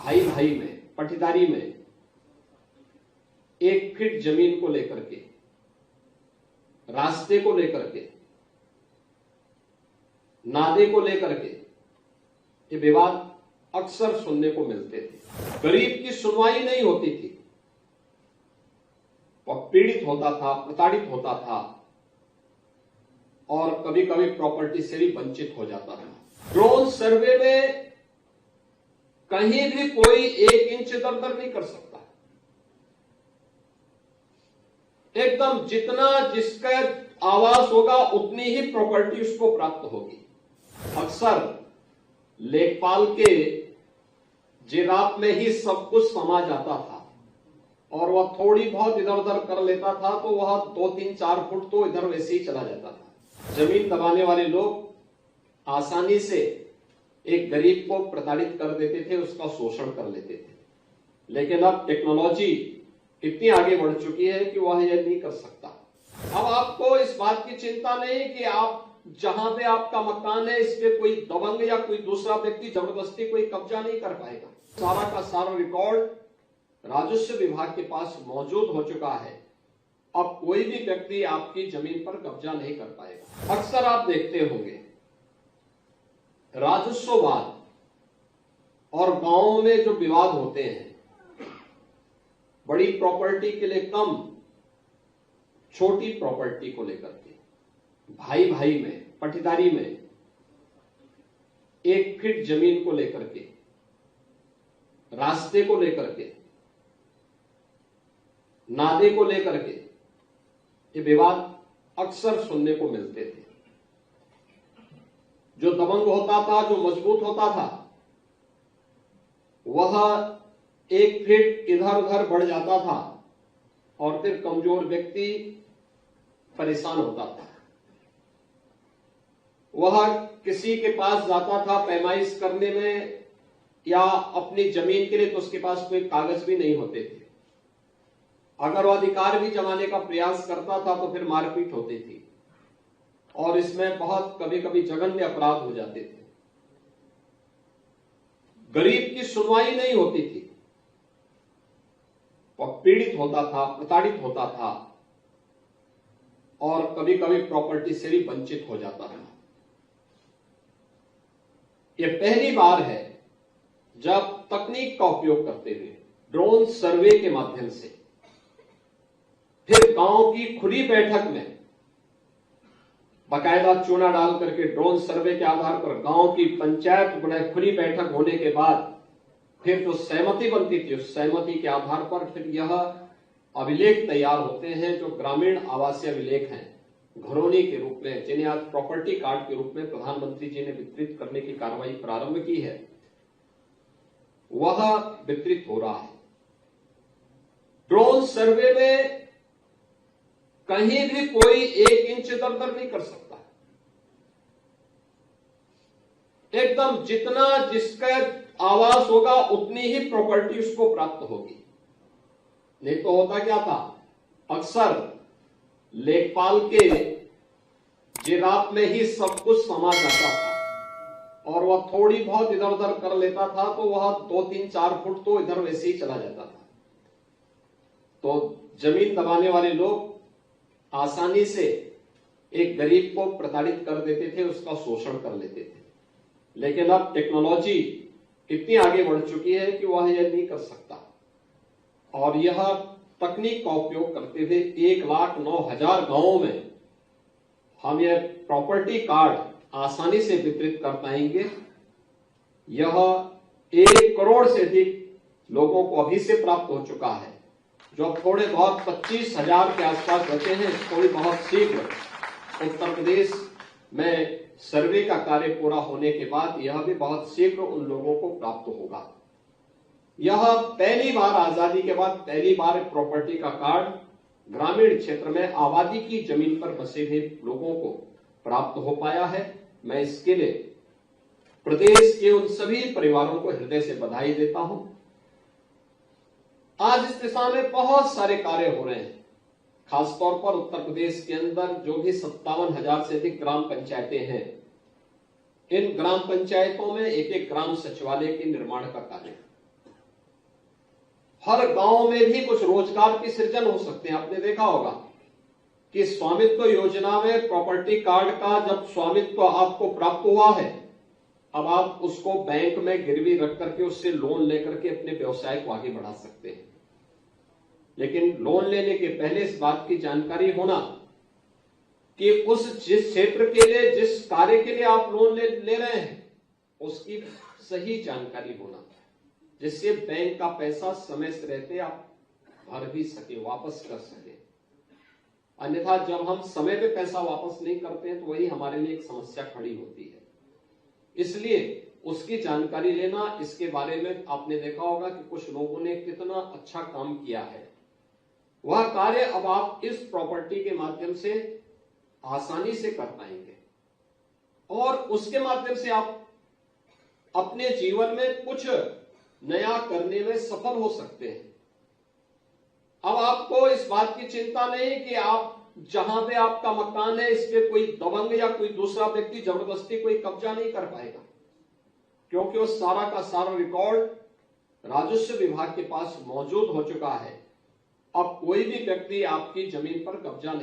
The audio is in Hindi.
भाई भाई में, पटीदारी में 1 फीट जमीन को लेकर के, रास्ते को लेकर के, नादे को लेकर के ये विवाद अक्सर सुनने को मिलते थे। गरीब की सुनवाई नहीं होती थी, वह पीड़ित होता था, प्रताड़ित होता था और कभी कभी प्रॉपर्टी से भी वंचित हो जाता था। ड्रोन सर्वे में कहीं भी कोई 1 इंच इधर उधर नहीं कर सकता। एकदम जितना जिसका आवास होगा उतनी ही प्रॉपर्टी उसको प्राप्त होगी। अक्सर लेखपाल के जिराफ में ही सब कुछ समा जाता था और वह थोड़ी बहुत इधर उधर कर लेता था तो वह 2, 3, 4 फुट तो इधर वैसे ही चला जाता था। जमीन दबाने वाले लोग आसानी से एक गरीब को प्रताड़ित कर देते थे, उसका शोषण कर लेते थे। लेकिन अब टेक्नोलॉजी इतनी आगे बढ़ चुकी है कि वह यह नहीं कर सकता। अब आपको इस बात की चिंता नहीं कि आप जहां पे आपका मकान है इस पे कोई दबंग या कोई दूसरा व्यक्ति जबरदस्ती कोई कब्जा नहीं कर पाएगा। सारा का सारा रिकॉर्ड राजस्व विभाग के पास मौजूद हो चुका है। अब कोई भी व्यक्ति आपकी जमीन पर कब्जा नहीं कर पाएगा। अक्सर आप देखते होंगे राजस्ववाद और गांवों में जो विवाद होते हैं, बड़ी प्रॉपर्टी के लिए कम, छोटी प्रॉपर्टी को लेकर के, भाई भाई में, पटीदारी में 1 फीट जमीन को लेकर के, रास्ते को लेकर के, नादे को लेकर के ये विवाद अक्सर सुनने को मिलते थे। जो दबंग होता था, जो मजबूत होता था, वह 1 फीट इधर उधर बढ़ जाता था और फिर कमजोर व्यक्ति परेशान होता था। वह किसी के पास जाता था पैमाइश करने में या अपनी जमीन के लिए, तो उसके पास कोई कागज भी नहीं होते थे। अगर वह अधिकार भी जमाने का प्रयास करता था तो फिर मारपीट होती थी और इसमें बहुत कभी कभी जघन्य अपराध हो जाते थे। गरीब की सुनवाई नहीं होती थी, वह पीड़ित होता था, प्रताड़ित होता था और कभी कभी प्रॉपर्टी से भी वंचित हो जाता था। यह पहली बार है जब तकनीक का उपयोग करते हुए ड्रोन सर्वे के माध्यम से फिर गांव की खुली बैठक में बाकायदा चूना डाल करके ड्रोन सर्वे के आधार पर गांव की पंचायत खुली बैठक होने के बाद फिर जो सहमति बनती थी, उस सहमति के आधार पर फिर यह अभिलेख तैयार होते हैं जो ग्रामीण आवासीय अभिलेख हैं, घरौनी के रूप में, जिन्हें आज प्रॉपर्टी कार्ड के रूप में प्रधानमंत्री जी ने वितरित करने की कार्रवाई प्रारंभ की है, वह वितरित हो रहा है। ड्रोन सर्वे में कहीं भी कोई 1 इंच इधर उधर नहीं कर सकता। एकदम जितना जिसका आवास होगा उतनी ही प्रॉपर्टी उसको प्राप्त होगी। नहीं तो होता क्या था, अक्सर लेखपाल के जिराफ में ही सब कुछ समा जाता था और वह थोड़ी बहुत इधर उधर कर लेता था तो वह 2, 3, 4 फुट तो इधर वैसे ही चला जाता था। तो जमीन दबाने वाले लोग आसानी से एक गरीब को प्रताड़ित कर देते थे, उसका शोषण कर लेते थे। लेकिन अब टेक्नोलॉजी इतनी आगे बढ़ चुकी है कि वह यह नहीं कर सकता और यह तकनीक का उपयोग करते हुए 1,09,000 गांवों में हम यह प्रॉपर्टी कार्ड आसानी से वितरित कर पाएंगे। यह 1 करोड़ से अधिक लोगों को अभी से प्राप्त हो चुका है। जो थोड़े बहुत 25,000 के आसपास बचे हैं, थोड़ी बहुत शीघ्र उत्तर प्रदेश में सर्वे का कार्य पूरा होने के बाद यह भी बहुत शीघ्र उन लोगों को प्राप्त होगा। यह पहली बार, आजादी के बाद पहली बार प्रॉपर्टी का कार्ड ग्रामीण क्षेत्र में आबादी की जमीन पर बसे हुए लोगों को प्राप्त हो पाया है। मैं इसके लिए प्रदेश के उन सभी परिवारों को हृदय से बधाई देता हूं। आज इस दिशा में बहुत सारे कार्य हो रहे हैं, खासतौर पर उत्तर प्रदेश के अंदर जो भी 57,000 से अधिक ग्राम पंचायतें हैं, इन ग्राम पंचायतों में एक एक ग्राम सचिवालय के निर्माण का कार्य, हर गांव में भी कुछ रोजगार की सृजन हो सकते हैं। आपने देखा होगा कि स्वामित्व योजना में प्रॉपर्टी कार्ड का जब स्वामित्व आपको प्राप्त हुआ है, अब आप उसको बैंक में गिरवी रख करके उससे लोन लेकर के अपने व्यवसाय को आगे बढ़ा सकते हैं। लेकिन लोन लेने के पहले इस बात की जानकारी होना कि जिस क्षेत्र के लिए, जिस कार्य के लिए आप लोन ले रहे हैं, उसकी सही जानकारी होना, जिससे बैंक का पैसा समय से रहते आप भर भी सके, वापस कर सके। अन्यथा जब हम समय पे पैसा वापस नहीं करते हैं तो वही हमारे लिए एक समस्या खड़ी होती है। इसलिए उसकी जानकारी लेना, इसके बारे में आपने देखा होगा कि कुछ लोगों ने कितना अच्छा काम किया है। वह कार्य अब आप इस प्रॉपर्टी के माध्यम से आसानी से कर पाएंगे और उसके माध्यम से आप अपने जीवन में कुछ नया करने में सफल हो सकते हैं। अब आपको इस बात की चिंता नहीं कि आप जहां पे आपका मकान है इस पे कोई दबंग या कोई दूसरा व्यक्ति जबरदस्ती कोई कब्जा नहीं कर पाएगा, क्योंकि वो सारा का सारा रिकॉर्ड राजस्व विभाग के पास मौजूद हो चुका है। अब कोई भी व्यक्ति आपकी जमीन पर कब्जा नहीं